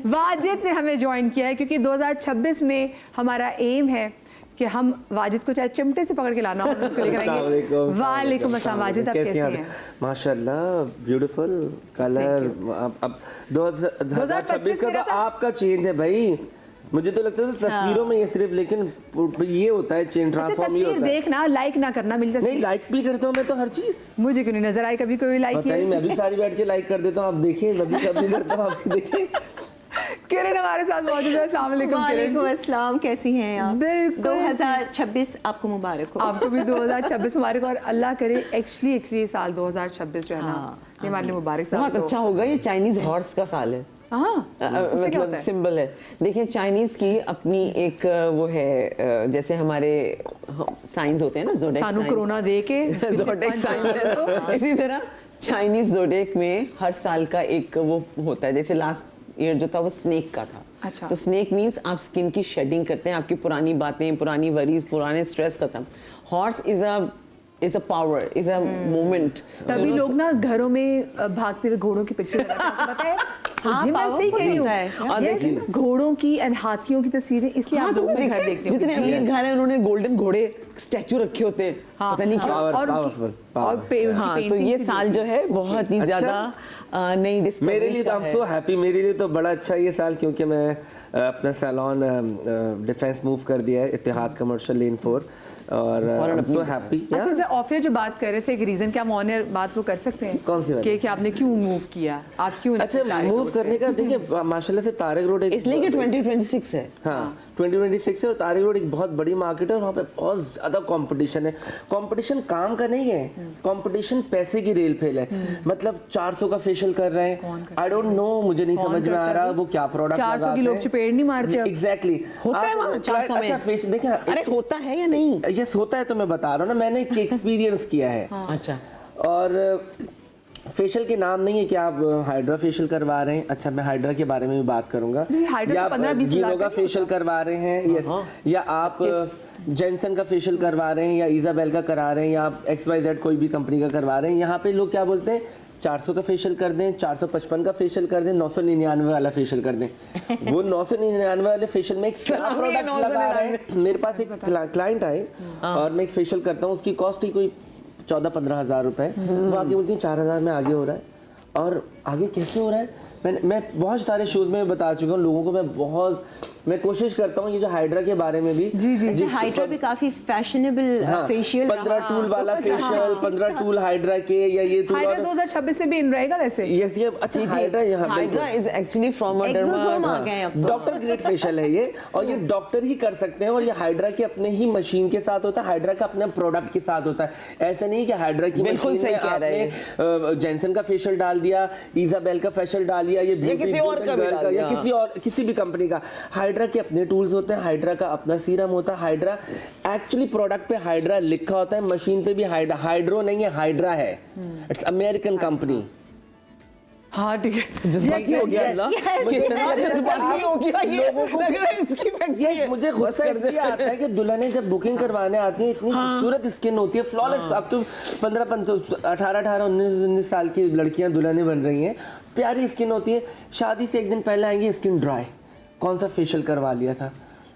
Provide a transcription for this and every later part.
वाजिद ने हमें ज्वाइन किया है क्योंकि 2026 में हमारा एम है कि हम वाजिद को चाहे चिमटे से पकड़ के लाना हो उनको लेकर आएंगे। वालेकुम अस्सलाम वाजिद, आप कैसे हैं? माशाल्लाह, ब्यूटीफुल कलर। अब 2026 का तो आपका चेंज है भाई। मुझे तो लगता है तस्वीरों में ये सिर्फ, लेकिन ये होता है चेंज, ट्रांसफॉर्म ये होता है। देखना, लाइक ना करना मिलता है। नहीं, लाइक भी करता हूँ मैं तो हर चीज। मुझे क्यों नहीं नजर आई कभी कोई लाइक? पता नहीं, मैं भी सारी बैठ के लाइक कर देता हूँ। आप देखिए, मैं भी कभी करता हूँ, आप देखिए। किरण हमारे साथ मौजूद है। अस्सलाम वालेकुम। वालेकुम अस्सलाम, कैसी हैं आप? बिल्कुल। 2026 आपको मुबारक हो। आपको भी 2026 मुबारक, और अल्लाह करे एक्चुअली साल 2026 जो है ना, ये हमारे लिए मुबारक साल। बहुत अच्छा होगा। ये चाइनीज हॉर्स का साल है। मतलब सिंबल है। देखिए, चाइनीज की अपनी एक वो है, जैसे हमारे साइंस होते हैं ना, ज़ोडिएक साइंस, कोरोना दे के ज़ोडिएक साइंस, इसी तरह चाइनीज ज़ोडिएक में हर साल का एक वो होता है। जैसे लास्ट ईयर जो था वो स्नेक का था। अच्छा। तो स्नेक मीन्स आप स्किन की शेडिंग करते हैं, आपकी पुरानी बातें, पुरानी वरीज, पुराने स्ट्रेस खत्म। Horse is a power, is a moment. तभी लोग ना घरों में भागते हुए घोड़ों की पिक्चर लगाते हैं। हाँ, मैं सही कह रही हूँ। घोड़ों की और हाथियों की तस्वीरें इसलिए आप लोग घर देखते हो। जितने अमीर घर हैं उन्होंने गोल्डन घोड़े स्टैचू रखे होते हैं, पता नहीं क्यों। हाँ, तो ये साल जो है बहुत ही ज्यादा नई डिस्कवरीज मेरे लिए। I am so happy. मेरे लिए तो बड़ा अच्छा ये साल, क्योंकि मैं अपना सैलून डिफेंस मूव कर दिया है, इत्तेहाद कमर्शियल लेन 4, और आई एम सो हैप्पी। अच्छा, ऑफियर जो बात कर रहे थे, एक रीजन क्या, हम ऑनर बात वो कर सकते हैं? कौन सी बात? कि आपने क्यों मूव किया, आप क्यों? अच्छा, मूव करने का देखिए, माशाल्लाह से तारिक रोड इसलिए कि 2026 है। हाँ, 2026 है, और तारिक रोड एक बहुत बड़ी मार्केट है, और वहाँ पे बहुत ज्यादा कंपटीशन है। कंपटीशन काम का नहीं है, कंपटीशन पैसे की रेल फेल है। मतलब 400 का फेशियल कर रहे हैं, आई डोंट नो, मुझे नहीं समझ में आ रहा वो क्या प्रोडक्ट लगाते हैं। 400 की लोग चपेड़ नहीं मारते। एग्जैक्टली होता है वहाँ 400 में। अच्छा, फेशियल देखिए, अरे होता है या नहीं? यस, होता है, तो मैं बता रहा हूँ ना, मैंने एक एक्सपीरियंस किया है। अच्छा। और फेशियल के नाम नहीं है कि आप हाइड्रा फेशियल करवा रहे हैं। अच्छा, मैं हाइड्रा के बारे में भी बात करूंगा। या आप गीलो का फेशियल करवा रहे हैं, या आप जेंसन का फेशियल करवा रहे हैं, या इजाबेल का करा रहे हैं, या आप XYZ कोई भी कंपनी का करवा रहे हैं। यहाँ पे लोग क्या बोलते हैं, 400 का फेशियल कर दें, 455 का फेशियल कर दें, 999 वाला फेशियल कर दें। वो 999 वाले फेशियल में एक प्रोडक्ट लगा रहे हैं। मेरे पास एक क्लाइंट आए और मैं एक फेशियल करता हूँ, उसकी कॉस्ट ही कोई 14-15 हज़ार रुपए। वो आगे बोलती है 4,000 में आगे हो रहा है। और आगे कैसे हो रहा है? मैं बहुत सारे शोज में बता चुका हूँ लोगों को। मैं कोशिश करता हूँ ये जो हाइड्रा के बारे में भी। जी, हाइड्रा भी काफी फैशनेबल फेशियल। 15 टूल वाला फेशियल, 15 टूल हाइड्रा के, या ये टूल। हाइड्रा 2026 से भी इन रहेगा वैसे। यस, ये अच्छा हाइड्रा, यहाँ hydra is actually from a doctor grade facial है ये, और ये डॉक्टर ही कर सकते हैं। और ये हाइड्रा के अपने ही मशीन के साथ होता है, हाइड्रा का अपने प्रोडक्ट के साथ होता है। ऐसा नहीं कि हाइड्रा की बिल्कुल सही कह रहे हैं, जेंसन का फेशियल डाल दिया, इजाबेल का फेशियल डाल दिया, ये किसी और का भी, या किसी भी कंपनी का। हाइड्रा के अपने टूल्स होते हैं, हाइड्रा का अपना सीरम होता है। हाइड्रा एक्चुअली प्रोडक्ट पे हाइड्रा लिखा होता है, मशीन पे भी हाइड्रा। हाइड्रो नहीं है, हाइड्रा है। It's American company. हाँ, ठीक है। जज्बाती हो गया अल्लाह, कितना जज्बाती हो गया ये लोगों को। लग रहा है इसकी फैक्ट्री है। मुझे गुस्सा इसलिए आता है कि दुल्हनें जब बुकिंग करवाने आती हैं, इतनी खूबसूरत स्किन होती है, फ्लॉलेस। अब तो 18, 19 साल की लड़कियां दुल्हनें बन रही हैं, प्यारी स्किन होती है। शादी से एक दिन पहले आएंगी, स्किन ड्राई, कौन सा फेशियल करवा लिया था।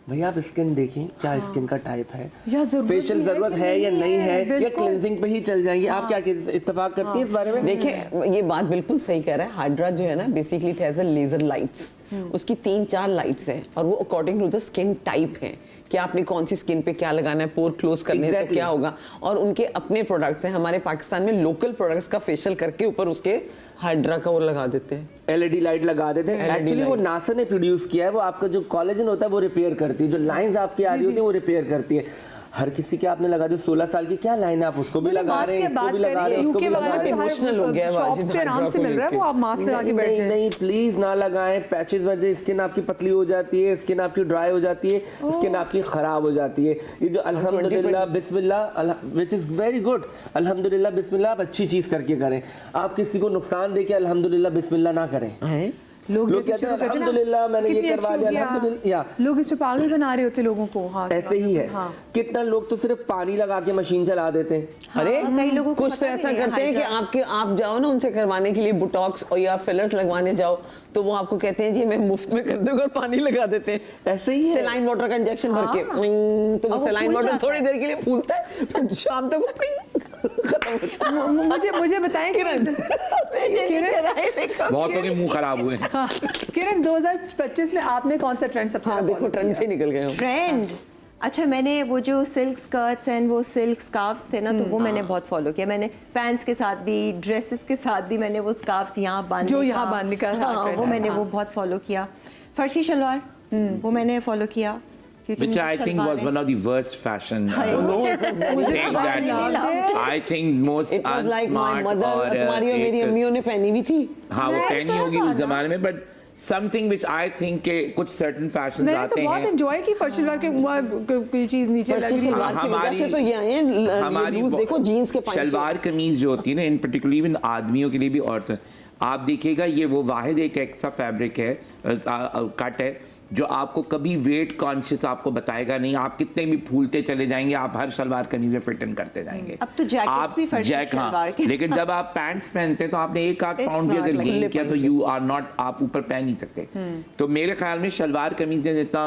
भैया आप स्किन देखें, क्या स्किन का टाइप है, फेशियल जरूरत है या नहीं है, या क्लेंजिंग पे ही चल जाएंगे। आप क्या इत्तेफाक करती हैं इस बारे में? देखिए, ये बात बिल्कुल सही कह रहा है। हाइड्रा जो है ना, basically it has a laser lights. उसकी 3-4 लाइट्स हैं, और वो according to the skin type है कि आपने कौन सी स्किन पे क्या लगाना है, पोर क्लोज करने तो क्या होगा। और उनके अपने प्रोडक्ट्स हैं। हमारे पाकिस्तान में लोकल प्रोडक्ट्स का फेशियल करके ऊपर उसके हाइड्रा का वो लगा देते हैं, LED लाइट लगा देते हैं। एक्चुअली वो नासा ने प्रोड्यूस किया है। वो आपका जो कोलेजन होता है वो रिपेयर करती है, जो लाइंस आपकी आ रही होती है वो रिपेयर करती है। हर किसी के आपने लगा दी 16 साल की क्या लाइन है, आप उसको भी लगा रहे हैं, इसको भी लगा रहे हैं, उसको भी लगा रहे हैं। इमोशनल हो गया शॉप्स पे आराम से मिल रहा है, वो आप मास्क लगा के बैठ जाएं। नहीं, प्लीज ना लगाएं। पैचेस वजह स्किन आपकी पतली हो जाती है, स्किन आपकी ड्राई हो जाती है, स्किन आपकी खराब हो जाती है। ये जो अल्हम्दुलिल्लाह बिस्मिल्लाह, व्हिच इज वेरी गुड, अल्हम्दुलिल्लाह बिस्मिल्लाह आप अच्छी चीज करके करें। आप किसी को नुकसान देके अल्हम्दुलिल्लाह बिस्मिल्लाह ना करें। लोग जैसे कहते हैं शुरू करते हैं ना, अल्हम्दुलिल्लाह मैंने ये कितनी करवा अच्छी दिया, होगी, अल्हम्दुलिल्लाह। हाँ। लोग इस पे पागल बना रहे होते लोगों को। हाँ, ऐसे ही है। हाँ। कितना लोग तो सिर्फ पानी लगा के मशीन चला देते हैं। अरे कई लोगों को कुछ तो पता ऐसा नहीं है करते हैं कि आप जाओ ना उनसे करवाने के लिए बुटॉक्स और या फिलर्स लगवाने जाओ तो वो आपको कहते हैं जी मैं मुफ्त में कर दूंगा और पानी लगा देते हैं। ऐसे ही है। सेलाइन वाटर का इंजेक्शन भर के तो वो सेलाइन वाटर थोड़ी देर के लिए फूलता है फिर शाम तक वो पिंग खत्म हो जाता है। मुझे बताएं किरण बहुतों के मुंह खराब हुए। हाँ, किरण 2025 में आपने कौन सा ट्रेंड सबसे हाँ ज्यादा देखो follow ट्रेंड से निकल गए हम। ट्रेंड। अच्छा, मैंने वो जो सिल्क स्कर्ट्स एंड वो सिल्क स्कार्फ्स थे ना, तो वो मैंने बहुत फॉलो किया। मैंने पैंट्स के साथ भी, ड्रेसेस के साथ भी मैंने वो स्कार्फ्स यहाँ बांधने जो यहाँ बांधने का हाँ, trend वो है, मैंने हाँ। वो बहुत फॉलो किया। फर्शी शलवार वो मैंने फॉलो किया क्योंकि Which मुझे I think शलवार was है। one of the worst fashion No, it was very things that I think most It was like my unsmart mother, और तुम्हारी और मेरी अम्मियों ने पहनी हुई थी। हाँ वो नहीं, पहनी तो होगी था उस ना। जमाने में but something which I think के कुछ सर्टन फैशन मैंने आते तो बहुत हैं एंजॉय की फर्शी शलवार के कोई चीज नीचे लग फर्शी रही है। शलवार की वजह हमारी- से तो ये आए हैं हमारी लूज देखो जीन्स के पांचे। शलवार कमीज जो होती है ना इन पर्टिकुलरली इन आदमियों के लिए भी औरतें आप देखिएगा ये वो वाहिद एक ऐसा फैब्रिक है कट है जो आपको कभी वेट कॉन्शियस आपको बताएगा नहीं। आप कितने भी फूलते चले जाएंगे आप हर शलवार कमीज में फिट इन करते जाएंगे। अब तो जैकेट्स भी फर्शी शलवार के लेकिन जब आप पैंट्स पहनते हैं तो आपने एक आध It's पाउंड भी not अगर like गेन किया तो यू आर नॉट आप ऊपर पहन नहीं सकते। तो मेरे ख्याल में शलवार कमीज ने जितना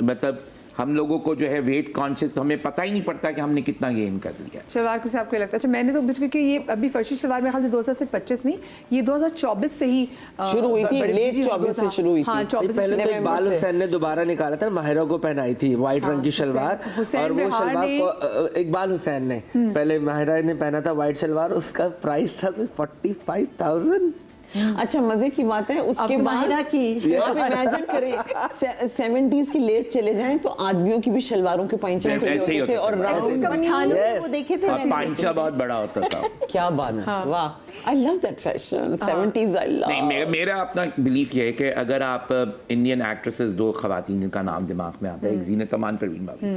मतलब हम लोगों को जो है वेट कॉन्शियस हमें पता ही नहीं पड़ता कि हमने कितना गेन कर लिया। शलवार को से आपको लगता है? अच्छा, मैंने तो क्योंकि ये अभी फर्शी शलवार मेरे ख्याल से 2025 नहीं, ये 2024 से ही शुरू हुई थी, बड़ी लेट चीज़ 24 से हाँ, शुरू हुई थी। हाँ, 24 पहले तो से इकबाल से। हुसैन ने दोबारा निकाला था, माहिरा को पहनाई थी व्हाइट रंग की शलवार। हुसैन और वो बिहार शलवार ने- को इकबाल हुसैन ने पहले माहिरा ने पहना था व्हाइट शलवार, उसका प्राइस था 45,000। अच्छा मजे की बात है उसके अब बाद माहिरा की आप इमेजिन करें 70s की लेट चले जाएं तो आदमियों की भी शलवारों के पांचे ऐसे खुले ही होते थे होते और थे। राउंड पठानों Yes. वो देखे थे और मैंने। पांचा बहुत बड़ा होता था। क्या बात है वाह I love that fashion 70s आई नहीं लव। मेरा अपना बिलीफ ये है कि अगर आप इंडियन एक्ट्रेसेस दो खवातीन जिनका नाम दिमाग में आता है एक जीनत अमान परवीन बाबू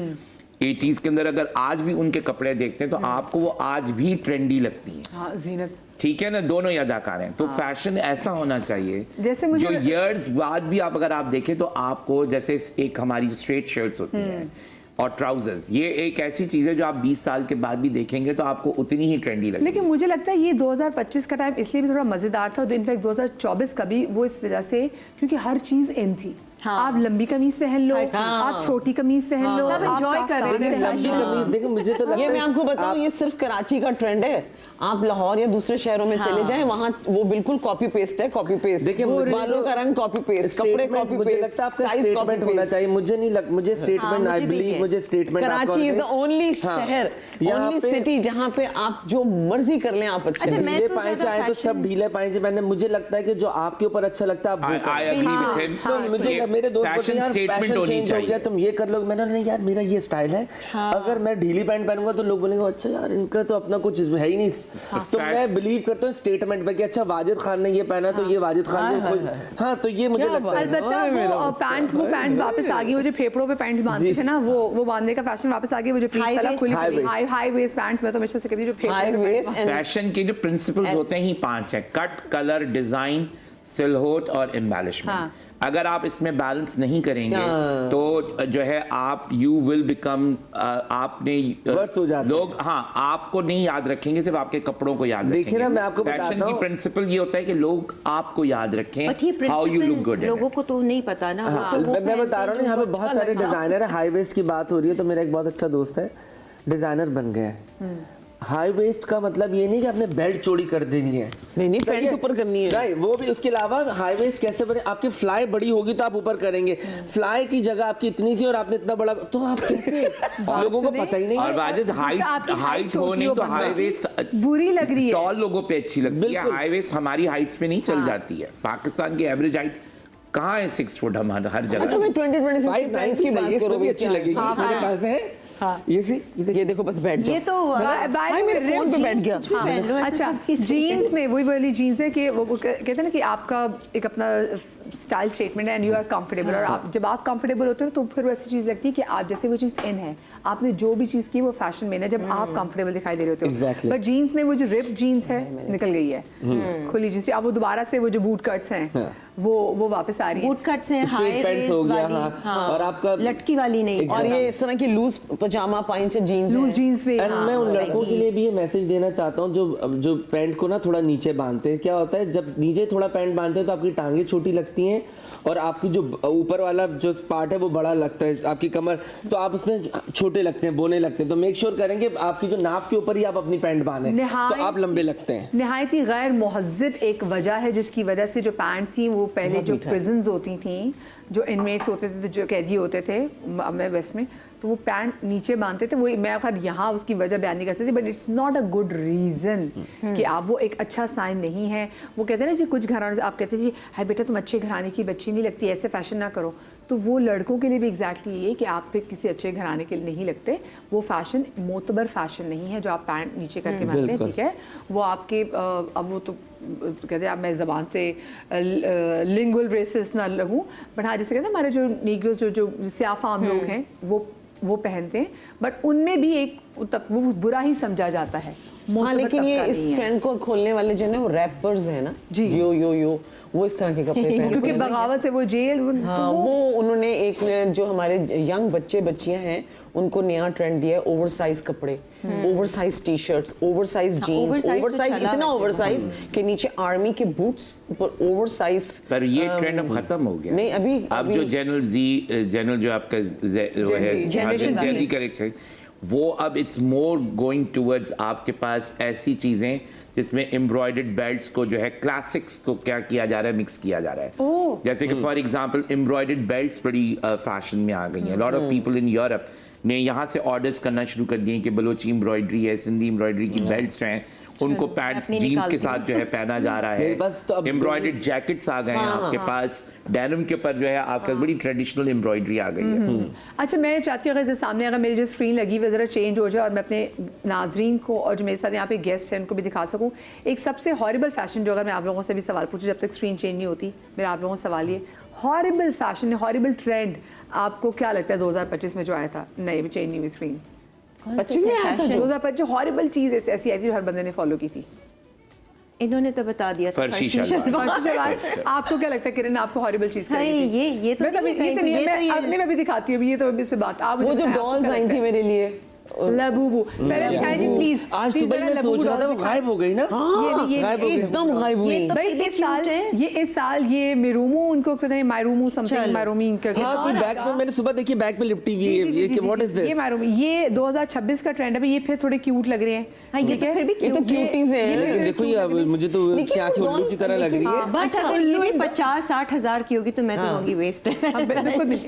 80s के अंदर अगर आज भी उनके कपड़े देखते हैं तो आपको वो आज भी ट्रेंडी लगती हैं। हाँ, जीनत ठीक है ना दोनों ही अदाकार हैं तो फैशन ऐसा होना चाहिए जैसे मुझे- जो ईयर्स बाद भी आप अगर आप देखें तो आपको जैसे एक हमारी स्ट्रेट शर्ट्स होती हैं और ट्राउजर्स ये एक ऐसी चीज है जो आप 20 साल के बाद भी देखेंगे तो आपको उतनी ही ट्रेंडी लगेगी। लेकिन मुझे लगता है ये 2025 का टाइम इसलिए भी थोड़ा मजेदार था और इनफैक्ट 2024 का भी वो इस वजह से क्योंकि हर चीज इन थी। हाँ। आप लंबी कमीज पहन लो, आप छोटी कमीज पहन लो, सब आप enjoy कर रहे थे काफ्तान लंबी पहन लो। कमीज देखो मुझे तो लगता ये है मैं आपको बताऊं ये सिर्फ कराची का ट्रेंड है। आप लाहौर या दूसरे शहरों में चले जाएं वहां वो बिल्कुल कॉपी पेस्ट है कॉपी पेस्ट। देखिए, मुझे बालों का रंग कॉपी पेस्ट कपड़े Statement कॉपी मुझे पेस्ट लगता है आपका साइज कॉपी स्टेटमेंट होना पेस्ट। चाहिए। मुझे नहीं लग मुझे स्टेटमेंट आई मुझे भी बिलीव है। मुझे statement Karachi is the only शहर ओनली सिटी जहां पे आप जो मर्जी कर लें आप अच्छे अच्छा, हैं। मैं ढीले तो पाए ज्यादा चाहे तो सब fashion- ढीले पाए पहने। मुझे लगता है कि जो आपके ऊपर अच्छा लगता है आप वो I करो। agree हाँ, with him. तो मुझे मेरे दोस्त बोलते फैशन हैं यार स्टेटमेंट फैशन होनी चेंज हो गया चाहिए। तुम ये कर लो। मैंने नहीं यार मेरा ये स्टाइल है। अगर मैं ढीली पैंट पहनूंगा तो लोग बोलेंगे अच्छा यार इनका तो अपना कुछ है ही नहीं। तो मैं बिलीव करता हूँ स्टेटमेंट पे कि अच्छा वाजिद खान ने ये पहना तो ये वाजिद खान ने खुद हाँ तो ये मुझे लगता है। अलबत्ता वो पैंट्स वापस आ गई वो जो फेफड़ों पे पैंट्स बांधते थे ना वो बांधने का फैशन वापस आ गया। वो जो प्लीज High वाला waist, खुली high हाई वेस्ट पैंट्स में तो हमेशा से कहती हूँ जो फेफड़ों हाई पे वेस्ट एंड फैशन के जो प्रिंसिपल्स होते हैं ही 5 हैं कट कलर डिजाइन सिलहोट और एम्बेलिशमेंट। हाँ। अगर आप इसमें बैलेंस नहीं करेंगे तो जो है आप यू विल बिकम आपने वर्स हो जाते लोग हाँ आपको नहीं याद रखेंगे सिर्फ आपके कपड़ों को याद देखिए रखेंगे। ना, मैं आपको फैशन बताता की हूँ। प्रिंसिपल ये होता है कि लोग आपको याद रखें But ये how you look principle good. लोगों को तो नहीं पता ना। हाँ, तो वो मैं बता रहा हूँ यहाँ पे पहनते बहुत जो सारे अच्छा लगा। डिजाइनर है। हाई वेस्ट की बात हो रही है तो मेरा एक बहुत अच्छा दोस्त है डिजाइनर बन गया है। हाई वेस्ट का मतलब ये नहीं कि आपने बेल्ट चौड़ी कर देनी है। नहीं पैंट के ऊपर करनी है। नहीं वो भी उसके अलावा हाई वेस्ट कैसे बने आपकी फ्लाई बड़ी होगी तो आप ऊपर करेंगे। फ्लाई की जगह आपकी इतनी सी और आपने इतना बड़ा तो आप कैसे लोगों को पता ही नहीं और है। वाजिद आपकी हाइट height हो नहीं छोटी तो हो हाई बंदा। वेस्ट बुरी लग रही है। टॉल लोगों पे अच्छी लगती है। बिल्कुल। हाई वेस्ट हमारी हाइट्स पे नहीं चल जाती है। पाकिस्तान की एवरेज हाइट कहाँ है 6 फुट हर अच्छा जगह। मैं 2026 की पैंट्स की बात करो अच्छी लगेगी मेरे ख्याल से है। ये सी ये देखो बस बैठ जाओ। ये तो हाय मेरे फोन पे बैठ गया। पहन लो, ऐसे अच्छा सब किसी- जीन्स में वही वाली जीन्स है कि वो कहते हैं ना कि आपका एक अपना स्टाइल स्टेटमेंट है एंड यू आर कंफर्टेबल, और आप जब आप कंफर्टेबल होते हो तो फिर वो ऐसी चीज़ लगती है कि आप जैसे वो चीज़ इन है, आपने जो भी चीज़ की वो फैशन में है जब आप कंफर्टेबल दिखाई दे रहे होते हो। Exactly. बट जीन्स में वो जो रिप जीन्स है निकल गई है, खुली जीन्स, अब वो दोबारा से वो जो बूट कट्स हैं वो वापस आ रही है। बूट कट्स हैं, हाई स्ट्रेट पैंट्स रेस हो गया, वाली, हाँ, और आपका लटकी वाली नहीं। और ये इस तरह की लूज पजामा पाइंच जीन्स लूज जीन्स में एंड मैं उन लड़कों के लिए भी ये मैसेज देना चाहता हूँ जो पैंट को ना थोड़ा नीचे बांधते हैं। क्या होता है जब नीचे थोड़ा पैंट बांधते हैं तो आपकी टांगे छोटी लगती हैं और आपकी जो ऊपर वाला जो पार्ट है वो बड़ा लगता है, आपकी कमर, तो आप उसमें छोटे लगते हैं, बोने लगते हैं। तो मेक श्योर करें कि आपकी जो नाफ के ऊपर ही आप अपनी पैंट बांधें तो आप लंबे लगते हैं। निहायत ही गैर मुहज्जब एक वजह है जिसकी वजह से जो पैंट थी वो पहले जो प्रिजन्स होती थी, जो इनमेट्स होते थे, जो कैदी होते थे वेस्ट में, तो वो पैंट नीचे बांधते थे। वो मैं अगर यहाँ उसकी वजह बयान नहीं कर सकती, but it's not a good reason कि आप, वो एक अच्छा साइन नहीं है। वो कहते हैं ना जी कुछ घरानों से आप कहते हैं जी हाय बेटा तुम अच्छे घराने की बच्ची नहीं लगती, ऐसे फैशन ना करो, तो वो लड़कों के लिए भी एग्जैक्टली ये कि आप फिर किसी अच्छे घराने के लिए नहीं लगते। वो फैशन मोतबर फैशन नहीं है जो आप पैंट नीचे करके बांधते हैं, ठीक है। वो आपके अब वो तो कहते हैं आप, मैं ज़बान से लिंगुअल रेसिस्ट ना लगूं, बट हाँ जैसे कहते हैं हमारे जो नीग्रोस जो स्याह फाम लोग हैं वो पहनते हैं, बट उनमें भी एक वो बुरा ही समझा जाता है। हाँ, लेकिन ये इस ट्रेंड को खोलने वाले जो है वो रैपर्स है ना, यो वो इस तरह के कपड़े पहनते हैं क्योंकि बगावत से वो जेल, हाँ, वो उन्होंने एक जो हमारे यंग बच्चे बच्चियां हैं उनको नया ट्रेंड दिया है, ओवरसाइज कपड़े, oversize T shirts, oversize jeans, oversize इतना ओवरसाइज कि नीचे आर्मी के बूट्स, ऊपर ओवरसाइज। पर ये ट्रेंड अब खत्म हो गया। नहीं अभी अब जो जनरल जो आपका जेनजी करेक्शन, वो अब इट्स मोर गोइंग टूवर्ड्स आपके पास ऐसी चीजें जिसमें एम्ब्रॉयडर्ड बेल्ट्स को जो है क्लासिक्स को क्या किया जा रहा है, मिक्स किया जा रहा है। जैसे कि फॉर एग्जांपल एम्ब्रॉयडर्ड बेल्ट्स बड़ी फैशन में आ गई हैं। Lot of people in Europe ने यहाँ से ऑर्डर्स करना शुरू कर दिए कि बलोची एम्ब्रॉयडरी है, सिंधी एम्ब्रॉयडरी की बेल्ट्स हैं, उनको पैंट्स जीन्स के साथ जो है पहना जा रहा है। एम्ब्रॉयडर्ड जैकेट्स आ गए हैं आपके पास, डेनिम के ऊपर जो है आपका बड़ी ट्रेडिशनल एम्ब्रॉयडरी आ गई है। अच्छा, मैं चाहती हूँ अगर सामने अगर मेरी जो स्क्रीन लगी हुई ज़रा चेंज हो जाए और मैं अपने नाजरीन को और जो मेरे साथ यहाँ पे गेस्ट हैं उनको भी दिखा सकूँ एक सबसे हॉरिबल फैशन, जो अगर मैं आप लोगों से भी सवाल पूछूँ जब तक स्क्रीन चेंज नहीं होती, मेरा आप लोगों से सवाल ये, हॉरिबल फैशन, हॉरिबल ट्रेंड आपको क्या लगता है 2025 में जो आया था, नहीं चेंज नहीं हुई स्क्रीन 25 में आया था 2025, हॉरिबल चीज़ ऐसी आई थी जो हर बंदे ने फॉलो की थी? इन्होंने तो बता दिया था फर्शी शलवार। आपको क्या लगता है किरण, आपको हॉरिबल चीज क्या लगती है? ये तो मैं कभी ये तो नहीं है, मैं अभी दिखाती हूँ, ये तो इस पे बात आप वो जो डॉल्स आई थी मेरे लिए लबूबू, पहले दिखाइए जी प्लीज। आज तो भाई मैं सोच रहा था वो गायब हो गई ना, एकदम गायब हुई। भाई इस साल ये मेरूमू, उनको पता नहीं मायरूमू समथिंग, मायरूमी करके, हाँ कोई बैग में मैंने सुबह देखी, बैग पे लिपटी हुई है, ये कि व्हाट इज दिस? ये मायरूमी, ये 2026 का ट्रेंड है। ये फिर थोड़े क्यूट लग रहे हैं। हाँ, ये तो फिर भी ये तो क्यूटीज हैं। देखो ये मुझे तो क्या आंखें उल्लू की तरह लग रही है। अच्छा, उल्लू 50-60 हजार की होगी तो मैं तो कहूंगी वेस्ट है।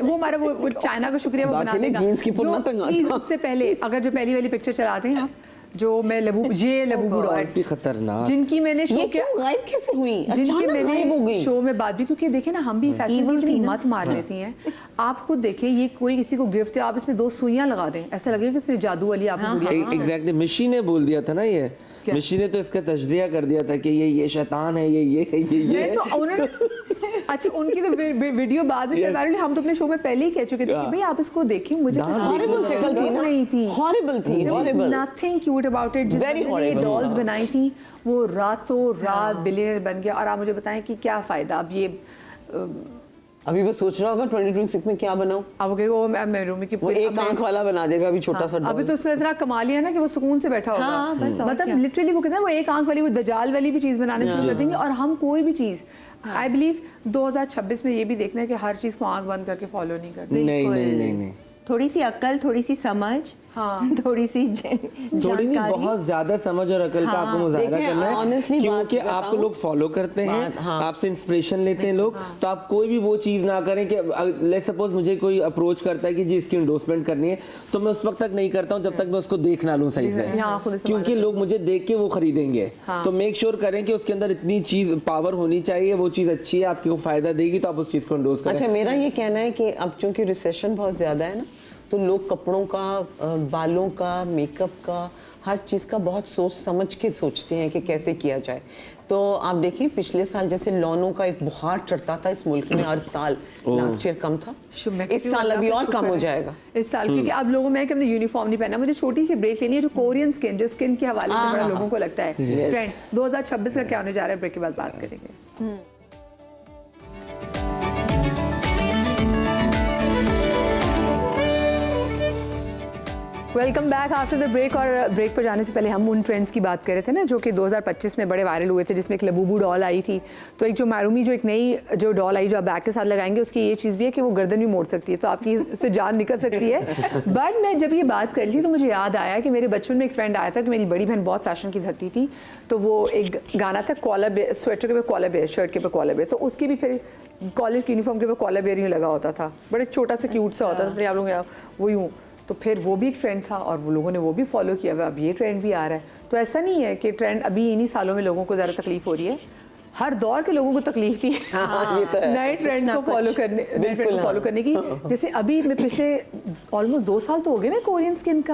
वो हमारा वो चाइना का शुक्रिया वो बनाने का। जीन्स की पुल मत टंगा। इससे पहले अगर जो पहली वाली पिक्चर चलाते हैं आप, जो मैं लबूबू डॉल्स, खतरनाक, जिनकी मैंने ये क्यों गायब कैसे हुई, जिनकी अचानक गायब हो मैंने गई शो में बात भी, क्योंकि देखे ना हम भी फैशन की मत मार लेती हैं। आप खुद देखिए, ये कोई किसी को गिफ्ट है, आप इसमें 2 सुइयां लगा दें, ऐसा लगेगा कि सिर्फ जादू वाली आपको गुड़िया। एग्जैक्टली, मिशी ने बोल दिया था ना, ये मिशी ने तो इसका तजदिया कर दिया था कि ये शैतान है, ये तो उन्होंने अच्छा उनकी तो वीडियो बाद में वायरल, हम तो अपने शो में पहले ही कह चुके थे कि भाई आप इसको देखिए, मुझे हॉरिबल शक्ल थी ना, नहीं थी, हॉरिबल थी, horrible, nothing cute about it. जिस डॉल्स बनाई थी वो रातों रात बिलियनर बन गया, और आप मुझे बताएं कि क्या फायदा। अब ये अभी वो सोच रहा होगा 2026 में क्या बनाऊं, अब वो कहेगा वो मैं रूम की, वो एक आंख वाला बना देगा अभी छोटा सा। अभी तो उसने इतना कमा लिया ना कि वो सुकून से बैठा होगा। मतलब लिटरली वो कहते हैं वो एक आंख वाली, वो दजाल वाली भी चीज बनाने शुरू कर देंगे। और हम कोई भी चीज, आई बिलीव 2026 में ये भी देखना है कि हर चीज को आंख बंद करके फॉलो नहीं करते। नहीं, थोड़ी सी अक्ल, थोड़ी सी समझ, हाँ, थोड़ी सी थोड़ी नहीं, बहुत ज्यादा समझ और अकल का आपको मुजाहरा करना है, क्योंकि आपको लोग फॉलो करते हैं, आपसे इंस्पिरेशन लेते हैं लोग। तो आप कोई भी वो चीज ना करें कि लेट्स सपोज मुझे कोई अप्रोच करता है कि जी इसकी एंडोर्समेंट करनी है, तो मैं उस वक्त तक नहीं करता हूँ जब तक मैं उसको देख ना लूँ सही से, क्योंकि लोग मुझे देख के वो खरीदेंगे। तो मेक श्योर करें कि उसके अंदर इतनी चीज पावर होनी चाहिए, वो चीज अच्छी है, आपको फायदा देगी, तो आप उस चीज को एंडोर्स करें। अच्छा, मेरा ये कहना है कि अब चूंकि रिसेशन बहुत ज्यादा है ना, तो लोग कपड़ों का, बालों का, मेकअप का, हर चीज़ का बहुत सोच समझ के सोचते हैं कि कैसे किया जाए। तो आप देखिए पिछले साल जैसे लॉनों का एक बुखार चढ़ता था इस मुल्क में हर साल, लास्ट ईयर कम था, इस साल अभी और कम हो जाएगा इस साल, क्योंकि अब लोगों में कि हमने यूनिफॉर्म नहीं पहना। मुझे छोटी सी ब्रेक लेनी है, जो कोरियन स्किन, जो स्किन के हवाले से बड़ा लोगों को लगता है ट्रेंड 2026 का क्या होने जा रहा है, ब्रेक के बाद बात करेंगे। Welcome back after the break. और ब्रेक पर जाने से पहले हम उन ट्रेंड्स की बात कर रहे थे ना जो कि 2025 में बड़े वायरल हुए थे, जिसमें एक लबूबू डॉल आई थी। तो एक जो मारूमी जो एक नई जो डॉल आई जो आप बैग के साथ लगाएंगे, उसकी ये चीज़ भी है कि वो गर्दन भी मोड़ सकती है, तो आपकी उससे जान निकल सकती है। बट मैं जब ये बात कर ली तो मुझे याद आया कि मेरे बचपन में एक ट्रेंड आया था कि मेरी बड़ी बहन बहुत फैशन की धरती थी, तो वो एक गाना था कॉलर बेयर, स्वेटर के ऊपर कॉलर बेयर, शर्ट के ऊपर कॉलर बेयर, तो उसकी भी फिर कॉलेज की यूनिफॉर्म के ऊपर कॉलर बेयर यूँ लगा होता था, बड़े छोटा सा क्यूट सा होता था, फिर आप लोग वो यूँ, तो फिर वो भी एक ट्रेंड था और वो लोगों ने वो भी फॉलो किया हुआ। अब ये ट्रेंड भी आ रहा है, तो ऐसा नहीं है कि ट्रेंड अभी इन्हीं सालों में लोगों को ज़्यादा तकलीफ हो रही है, हर दौर के लोगों को तकलीफ थी नए ट्रेंड को फॉलो करने, नए ट्रेंड को फॉलो करने की। जैसे अभी मैं पिछले ऑलमोस्ट 2 साल तो हो गए मैं कोरियन स्किन का